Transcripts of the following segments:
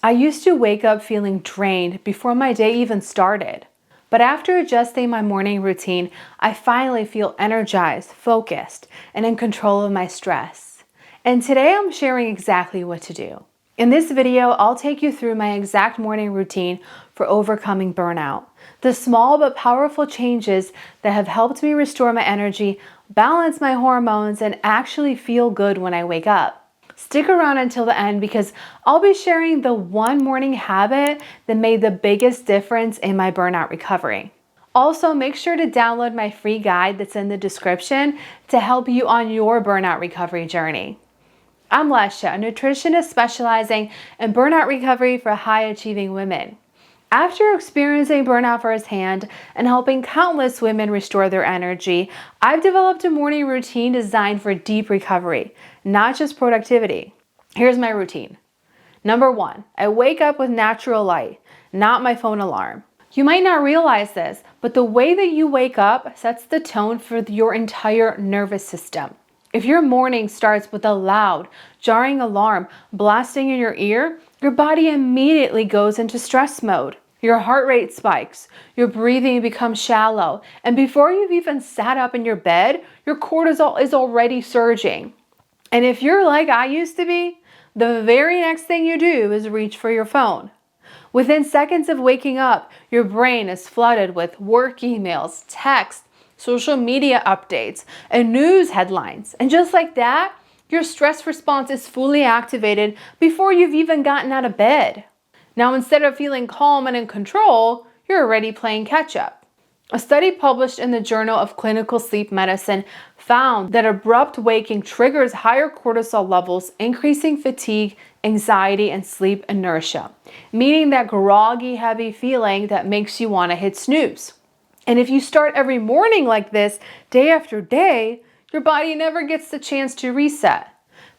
I used to wake up feeling drained before my day even started. But after adjusting my morning routine, I finally feel energized, focused, and in control of my stress. And today I'm sharing exactly what to do. In this video, I'll take you through my exact morning routine for overcoming burnout. The small but powerful changes that have helped me restore my energy, balance my hormones, and actually feel good when I wake up. Stick around until the end because I'll be sharing the one morning habit that made the biggest difference in my burnout recovery. Also, make sure to download my free guide that's in the description to help you on your burnout recovery journey. I'm Lesha, a nutritionist specializing in burnout recovery for high-achieving women. After experiencing burnout firsthand and helping countless women restore their energy, I've developed a morning routine designed for deep recovery, not just productivity. Here's my routine. Number 1, I wake up with natural light, not my phone alarm. You might not realize this, but the way that you wake up sets the tone for your entire nervous system. If your morning starts with a loud, jarring alarm blasting in your ear, your body immediately goes into stress mode. Your heart rate spikes, your breathing becomes shallow, and before you've even sat up in your bed, your cortisol is already surging. And if you're like I used to be, the very next thing you do is reach for your phone. Within seconds of waking up, your brain is flooded with work emails, texts, social media updates, and news headlines. And just like that, your stress response is fully activated before you've even gotten out of bed. Now, instead of feeling calm and in control, you're already playing catch up. A study published in the Journal of Clinical Sleep Medicine found that abrupt waking triggers higher cortisol levels, increasing fatigue, anxiety, and sleep inertia, meaning that groggy, heavy feeling that makes you want to hit snooze. And if you start every morning like this, day after day, your body never gets the chance to reset.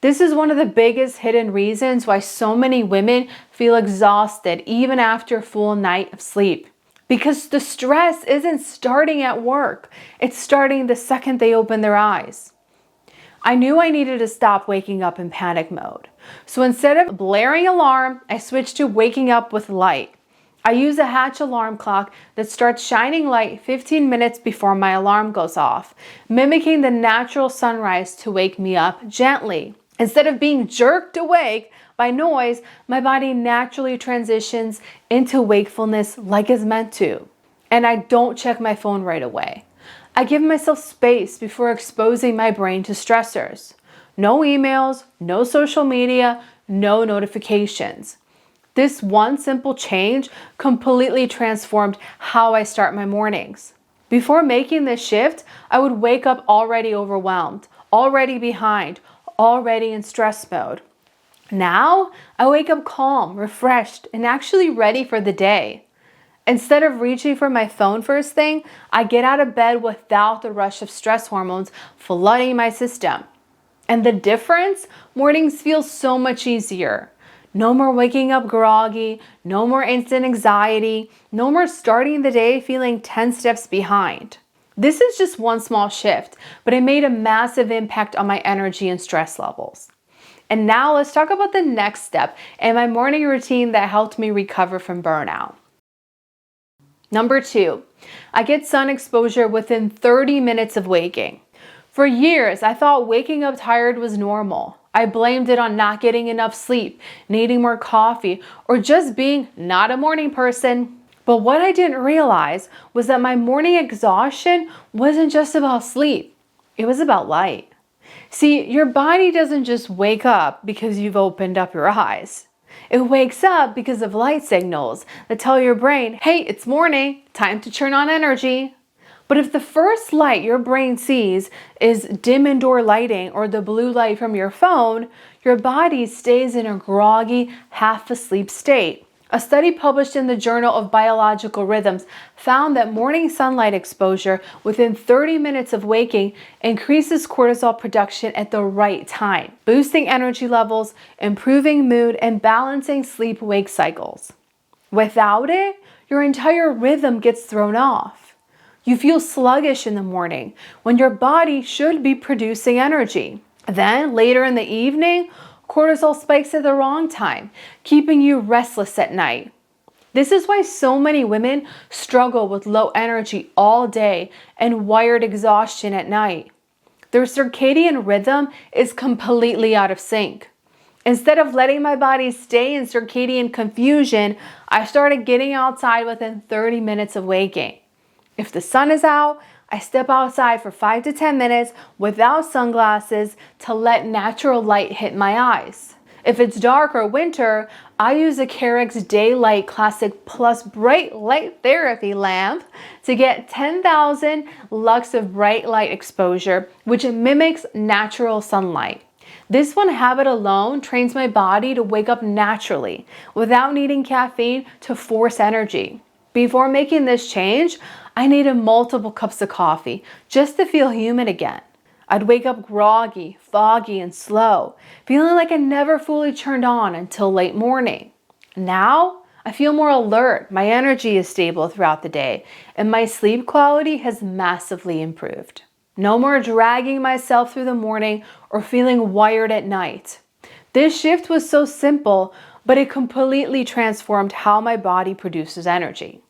This is one of the biggest hidden reasons why so many women feel exhausted even after a full night of sleep. Because the stress isn't starting at work, it's starting the second they open their eyes. I knew I needed to stop waking up in panic mode. So instead of blaring alarm, I switched to waking up with light. I use a Hatch alarm clock that starts shining light 15 minutes before my alarm goes off, mimicking the natural sunrise to wake me up gently. Instead of being jerked awake by noise, my body naturally transitions into wakefulness like it's meant to. And I don't check my phone right away. I give myself space before exposing my brain to stressors. No emails, no social media, no notifications. This one simple change completely transformed how I start my mornings. Before making this shift, I would wake up already overwhelmed, already behind, already in stress mode. Now, I wake up calm, refreshed, and actually ready for the day. Instead of reaching for my phone first thing, I get out of bed without the rush of stress hormones flooding my system. And the difference? Mornings feel so much easier. No more waking up groggy, no more instant anxiety, no more starting the day feeling 10 steps behind. This is just one small shift, but it made a massive impact on my energy and stress levels. And now let's talk about the next step in my morning routine that helped me recover from burnout. Number 2, I get sun exposure within 30 minutes of waking. For years, I thought waking up tired was normal. I blamed it on not getting enough sleep, needing more coffee, or just being not a morning person. But what I didn't realize was that my morning exhaustion wasn't just about sleep. It was about light. See, your body doesn't just wake up because you've opened up your eyes. It wakes up because of light signals that tell your brain, hey, it's morning, time to turn on energy. But if the first light your brain sees is dim indoor lighting or the blue light from your phone, your body stays in a groggy, half-asleep state. A study published in the Journal of Biological Rhythms found that morning sunlight exposure within 30 minutes of waking increases cortisol production at the right time, boosting energy levels, improving mood, and balancing sleep-wake cycles. Without it, your entire rhythm gets thrown off. You feel sluggish in the morning when your body should be producing energy. Then, later in the evening, Cortisol spikes at the wrong time, keeping you restless at night. This is why so many women struggle with low energy all day and wired exhaustion at night. Their circadian rhythm is completely out of sync. Instead of letting my body stay in circadian confusion, I started getting outside within 30 minutes of waking. If the sun is out, I step outside for 5 to 10 minutes without sunglasses to let natural light hit my eyes. If it's dark or winter, I use a Carex Daylight Classic Plus Bright Light Therapy lamp to get 10,000 lux of bright light exposure, which mimics natural sunlight. This one habit alone trains my body to wake up naturally without needing caffeine to force energy. Before making this change, I needed multiple cups of coffee just to feel human again. I'd wake up groggy, foggy, and slow, feeling like I never fully turned on until late morning. Now, I feel more alert, my energy is stable throughout the day, and my sleep quality has massively improved. No more dragging myself through the morning or feeling wired at night. This shift was so simple, but it completely transformed how my body produces energy.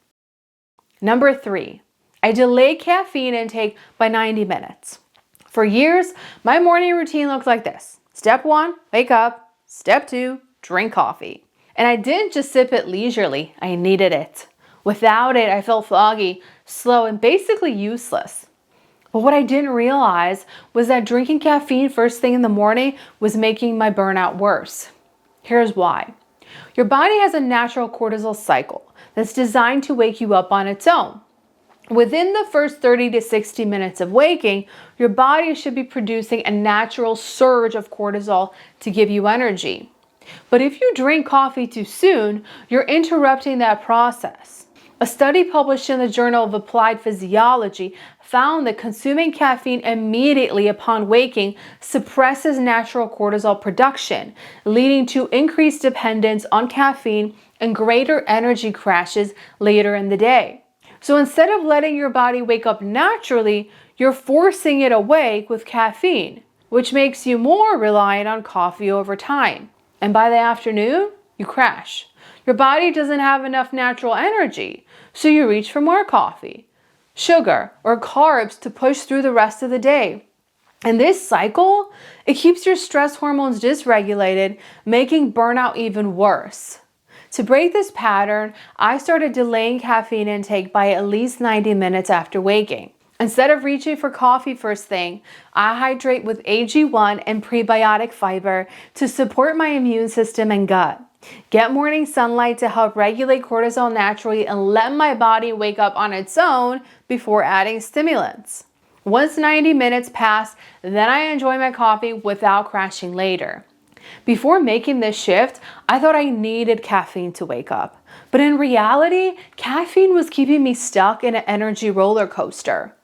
Number 3, I delay caffeine intake by 90 minutes. For years, my morning routine looked like this. Step 1, wake up. Step 2, drink coffee. And I didn't just sip it leisurely, I needed it. Without it, I felt foggy, slow, and basically useless. But what I didn't realize was that drinking caffeine first thing in the morning was making my burnout worse. Here's why. Your body has a natural cortisol cycle that's designed to wake you up on its own. Within the first 30 to 60 minutes of waking, your body should be producing a natural surge of cortisol to give you energy. But if you drink coffee too soon, you're interrupting that process. A study published in the Journal of Applied Physiology found that consuming caffeine immediately upon waking suppresses natural cortisol production, leading to increased dependence on caffeine and greater energy crashes later in the day. So instead of letting your body wake up naturally, you're forcing it awake with caffeine, which makes you more reliant on coffee over time. And by the afternoon, you crash. Your body doesn't have enough natural energy, so you reach for more coffee, sugar, or carbs to push through the rest of the day. And this cycle, it keeps your stress hormones dysregulated, making burnout even worse. To break this pattern, I started delaying caffeine intake by at least 90 minutes after waking. Instead of reaching for coffee first thing, I hydrate with AG1 and prebiotic fiber to support my immune system and gut. Get morning sunlight to help regulate cortisol naturally and let my body wake up on its own before adding stimulants. Once 90 minutes pass, then I enjoy my coffee without crashing later. Before making this shift, I thought I needed caffeine to wake up. But in reality, caffeine was keeping me stuck in an energy roller coaster.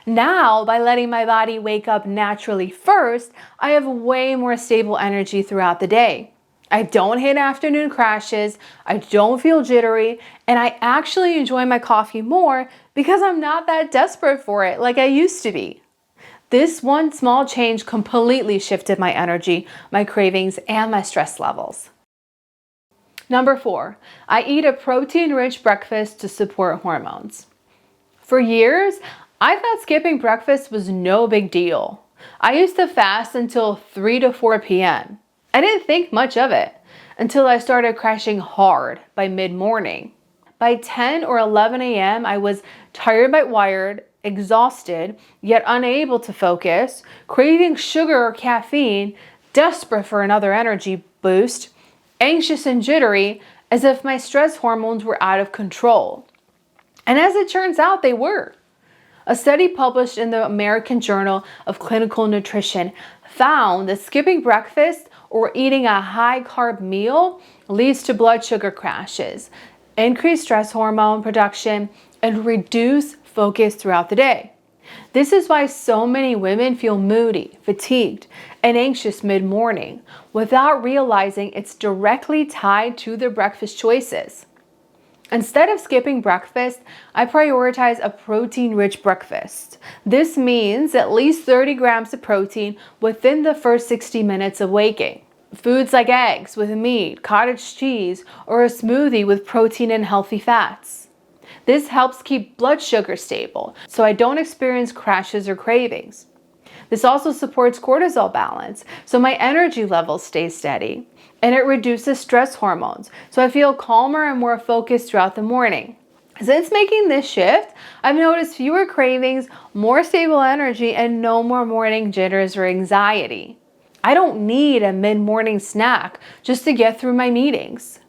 Now, by letting my body wake up naturally first, I have way more stable energy throughout the day. I don't hit afternoon crashes, I don't feel jittery, and I actually enjoy my coffee more because I'm not that desperate for it like I used to be. This one small change completely shifted my energy, my cravings, and my stress levels. Number 4, I eat a protein-rich breakfast to support hormones. For years, I thought skipping breakfast was no big deal. I used to fast until 3 to 4 p.m. I didn't think much of it until I started crashing hard by mid-morning. By 10 or 11 a.m., I was tired but wired, exhausted, yet unable to focus, craving sugar or caffeine, desperate for another energy boost, anxious and jittery, as if my stress hormones were out of control. And as it turns out, they were. A study published in the American Journal of Clinical Nutrition found that skipping breakfast or eating a high-carb meal leads to blood sugar crashes, increased stress hormone production, and reduced focus throughout the day. This is why so many women feel moody, fatigued, and anxious mid-morning without realizing it's directly tied to their breakfast choices. Instead of skipping breakfast, I prioritize a protein-rich breakfast. This means at least 30 grams of protein within the first 60 minutes of waking. Foods like eggs with meat, cottage cheese, or a smoothie with protein and healthy fats. This helps keep blood sugar stable, so I don't experience crashes or cravings. This also supports cortisol balance, so my energy levels stay steady. And it reduces stress hormones, so I feel calmer and more focused throughout the morning. Since making this shift, I've noticed fewer cravings, more stable energy, and no more morning jitters or anxiety. I don't need a mid-morning snack just to get through my meetings.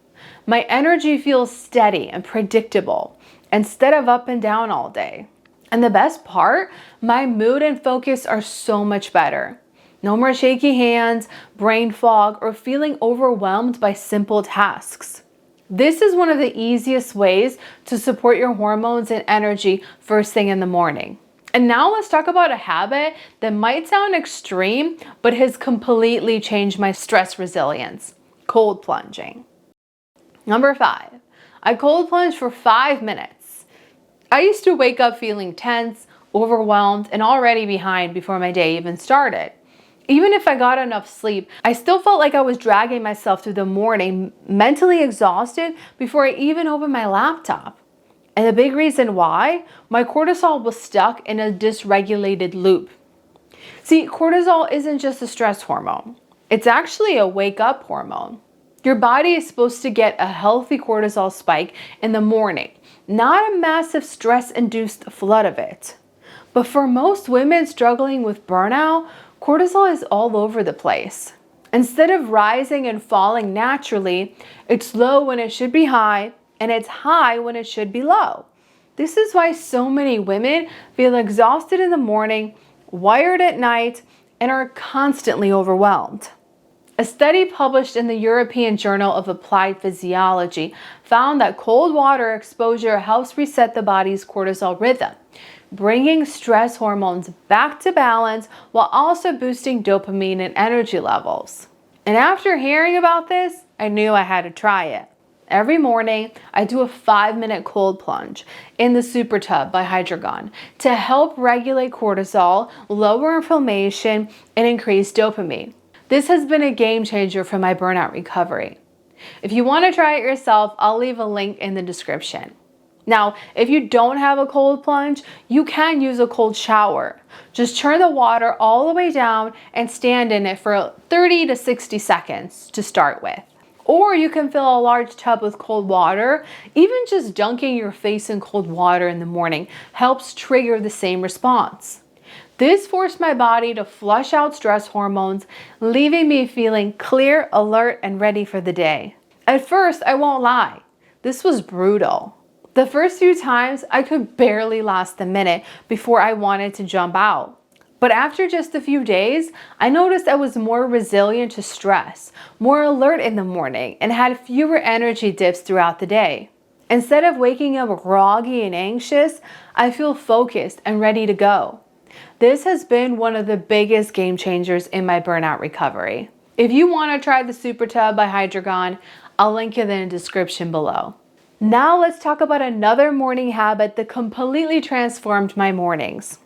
My energy feels steady and predictable instead of up and down all day. And the best part, my mood and focus are so much better. No more shaky hands, brain fog, or feeling overwhelmed by simple tasks. This is one of the easiest ways to support your hormones and energy first thing in the morning. And now let's talk about a habit that might sound extreme, but has completely changed my stress resilience: cold plunging. Number 5, I cold plunge for 5 minutes. I used to wake up feeling tense, overwhelmed, and already behind before my day even started. Even if I got enough sleep, I still felt like I was dragging myself through the morning, mentally exhausted before I even opened my laptop. And the big reason why, my cortisol was stuck in a dysregulated loop. See, cortisol isn't just a stress hormone. It's actually a wake-up hormone. Your body is supposed to get a healthy cortisol spike in the morning, not a massive stress-induced flood of it. But for most women struggling with burnout, cortisol is all over the place. Instead of rising and falling naturally, it's low when it should be high, and it's high when it should be low. This is why so many women feel exhausted in the morning, wired at night, and are constantly overwhelmed. A study published in the European Journal of Applied Physiology found that cold water exposure helps reset the body's cortisol rhythm, bringing stress hormones back to balance while also boosting dopamine and energy levels. And after hearing about this, I knew I had to try it. Every morning, I do a 5-minute cold plunge in the Super Tub by Hydrogon to help regulate cortisol, lower inflammation, and increase dopamine. This has been a game changer for my burnout recovery. If you want to try it yourself, I'll leave a link in the description. Now, if you don't have a cold plunge, you can use a cold shower. Just turn the water all the way down and stand in it for 30 to 60 seconds to start with. Or you can fill a large tub with cold water. Even just dunking your face in cold water in the morning helps trigger the same response. This forced my body to flush out stress hormones, leaving me feeling clear, alert, and ready for the day. At first, I won't lie, this was brutal. The first few times, I could barely last a minute before I wanted to jump out. But after just a few days, I noticed I was more resilient to stress, more alert in the morning, and had fewer energy dips throughout the day. Instead of waking up groggy and anxious, I feel focused and ready to go. This has been one of the biggest game changers in my burnout recovery. If you want to try the Super Tub by Hydrogon, I'll link it in the description below. Now let's talk about another morning habit that completely transformed my mornings.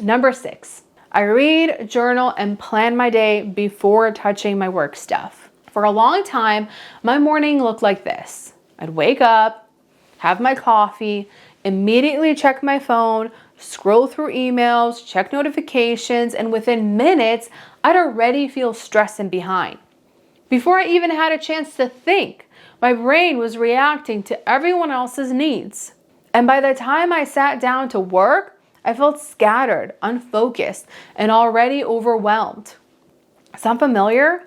Number 6, I read, journal, and plan my day before touching my work stuff. For a long time, my morning looked like this. I'd wake up, have my coffee, immediately check my phone, scroll through emails, check notifications, and within minutes, I'd already feel stressed and behind. Before I even had a chance to think, my brain was reacting to everyone else's needs. And by the time I sat down to work, I felt scattered, unfocused, and already overwhelmed. Sound familiar?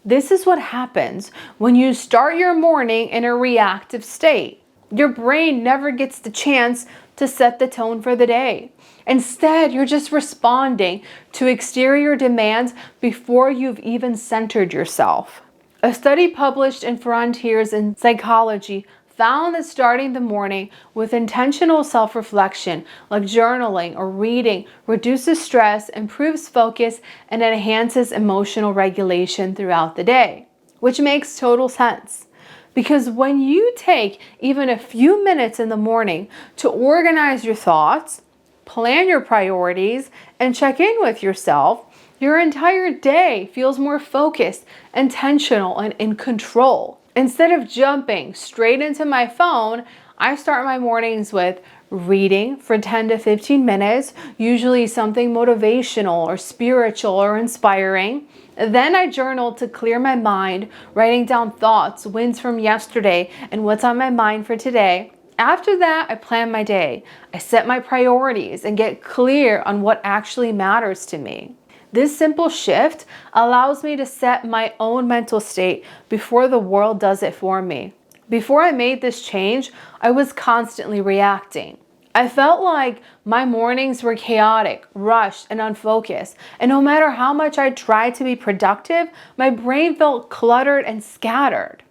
This is what happens when you start your morning in a reactive state. Your brain never gets the chance to set the tone for the day. Instead, you're just responding to exterior demands before you've even centered yourself. A study published in Frontiers in Psychology found that starting the morning with intentional self-reflection, like journaling or reading, reduces stress, improves focus, and enhances emotional regulation throughout the day, which makes total sense. Because when you take even a few minutes in the morning to organize your thoughts, plan your priorities, and check in with yourself, Your entire day feels more focused, intentional, and in control. Instead of jumping straight into my phone, I start my mornings with reading for 10 to 15 minutes, usually something motivational or spiritual or inspiring. Then I journal to clear my mind, writing down thoughts, wins from yesterday, and what's on my mind for today. After that, I plan my day. I set my priorities and get clear on what actually matters to me. This simple shift allows me to set my own mental state before the world does it for me. Before I made this change, I was constantly reacting. I felt like my mornings were chaotic, rushed, and unfocused. And no matter how much I tried to be productive, my brain felt cluttered and scattered.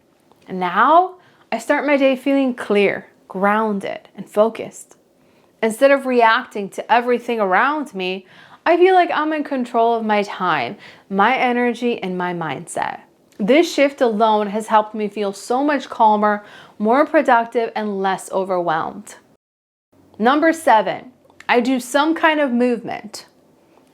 And now, I start my day feeling clear, grounded, and focused. Instead of reacting to everything around me, I feel like I'm in control of my time, my energy, and my mindset. This shift alone has helped me feel so much calmer, more productive, and less overwhelmed. Number 7, I do some kind of movement,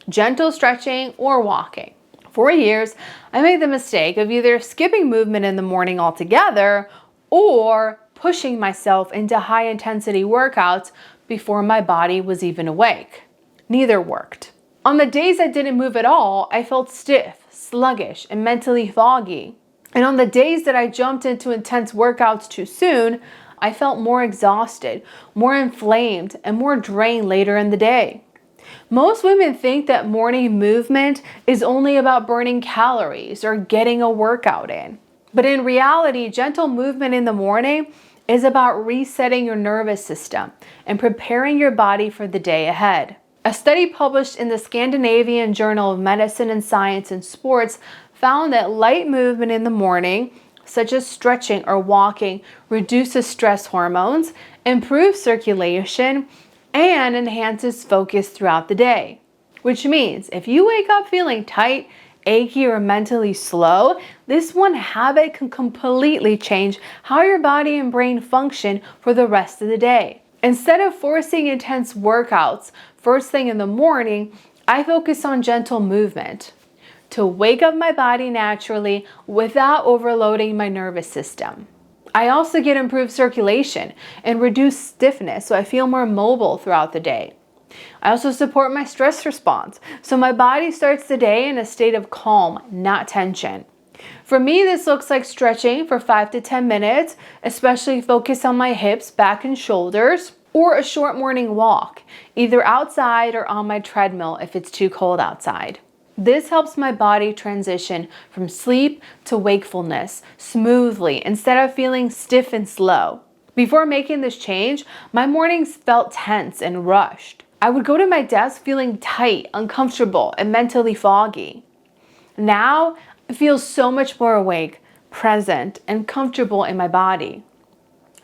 gentle stretching or walking. For years, I made the mistake of either skipping movement in the morning altogether or pushing myself into high intensity workouts before my body was even awake. Neither worked. On the days I didn't move at all, I felt stiff, sluggish, and mentally foggy. And on the days that I jumped into intense workouts too soon, I felt more exhausted, more inflamed, and more drained later in the day. Most women think that morning movement is only about burning calories or getting a workout in. But in reality, gentle movement in the morning is about resetting your nervous system and preparing your body for the day ahead. A study published in the Scandinavian Journal of Medicine and Science in Sports found that light movement in the morning, such as stretching or walking, reduces stress hormones, improves circulation, and enhances focus throughout the day. Which means if you wake up feeling tight, achy, or mentally slow, this one habit can completely change how your body and brain function for the rest of the day. Instead of forcing intense workouts first thing in the morning, I focus on gentle movement to wake up my body naturally without overloading my nervous system. I also get improved circulation and reduced stiffness, so I feel more mobile throughout the day. I also support my stress response, so my body starts the day in a state of calm, not tension. For me, this looks like stretching for 5 to 10 minutes, especially focus on my hips, back, and shoulders, or a short morning walk, either outside or on my treadmill if it's too cold outside. This helps my body transition from sleep to wakefulness smoothly instead of feeling stiff and slow. Before making this change, my mornings felt tense and rushed. I would go to my desk feeling tight, uncomfortable, and mentally foggy. Now, I feel so much more awake, present, and comfortable in my body.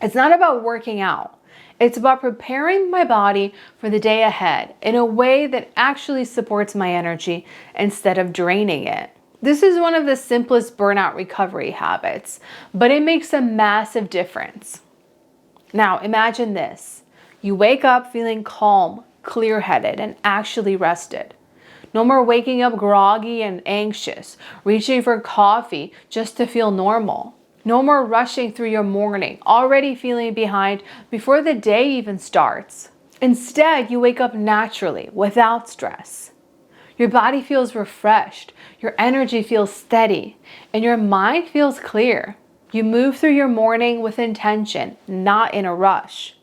It's not about working out. It's about preparing my body for the day ahead in a way that actually supports my energy instead of draining it. This is one of the simplest burnout recovery habits, but it makes a massive difference. Now, imagine this. You wake up feeling calm, clear-headed, and actually rested. No more waking up groggy and anxious, reaching for coffee just to feel normal. No more rushing through your morning, already feeling behind before the day even starts. Instead, you wake up naturally, without stress. Your body feels refreshed, your energy feels steady, and your mind feels clear. You move through your morning with intention, not in a rush.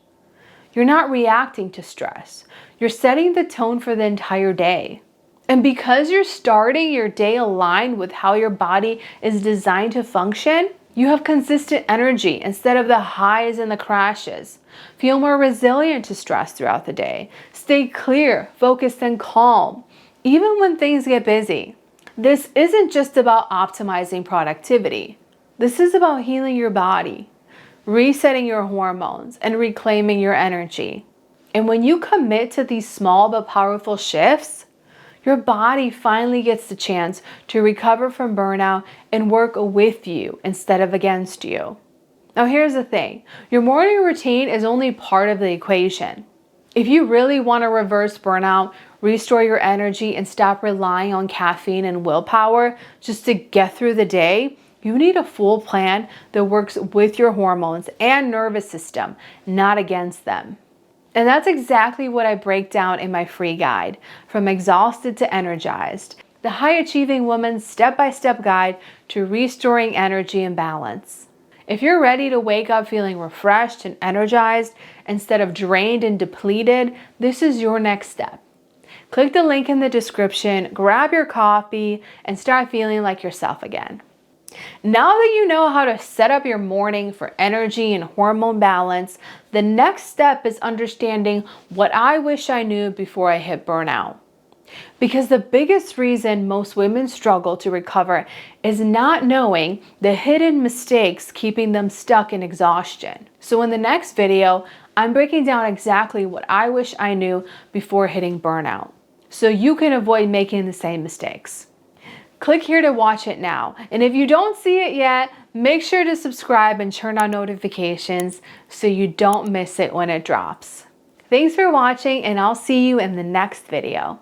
You're not reacting to stress. You're setting the tone for the entire day. And because you're starting your day aligned with how your body is designed to function, you have consistent energy instead of the highs and the crashes. Feel more resilient to stress throughout the day. Stay clear, focused, and calm, even when things get busy. This isn't just about optimizing productivity. This is about healing your body, resetting your hormones, and reclaiming your energy. And when you commit to these small but powerful shifts, your body finally gets the chance to recover from burnout and work with you instead of against you. Now here's the thing. Your morning routine is only part of the equation. If you really want to reverse burnout, restore your energy, and stop relying on caffeine and willpower just to get through the day, you need a full plan that works with your hormones and nervous system, not against them. And that's exactly what I break down in my free guide, From Exhausted to Energized, the high-achieving woman's step-by-step guide to restoring energy and balance. If you're ready to wake up feeling refreshed and energized instead of drained and depleted, this is your next step. Click the link in the description, grab your coffee, and start feeling like yourself again. Now that you know how to set up your morning for energy and hormone balance, the next step is understanding what I wish I knew before I hit burnout. Because the biggest reason most women struggle to recover is not knowing the hidden mistakes keeping them stuck in exhaustion. So in the next video, I'm breaking down exactly what I wish I knew before hitting burnout, so you can avoid making the same mistakes. Click here to watch it now. And if you don't see it yet, make sure to subscribe and turn on notifications so you don't miss it when it drops. Thanks for watching, and I'll see you in the next video.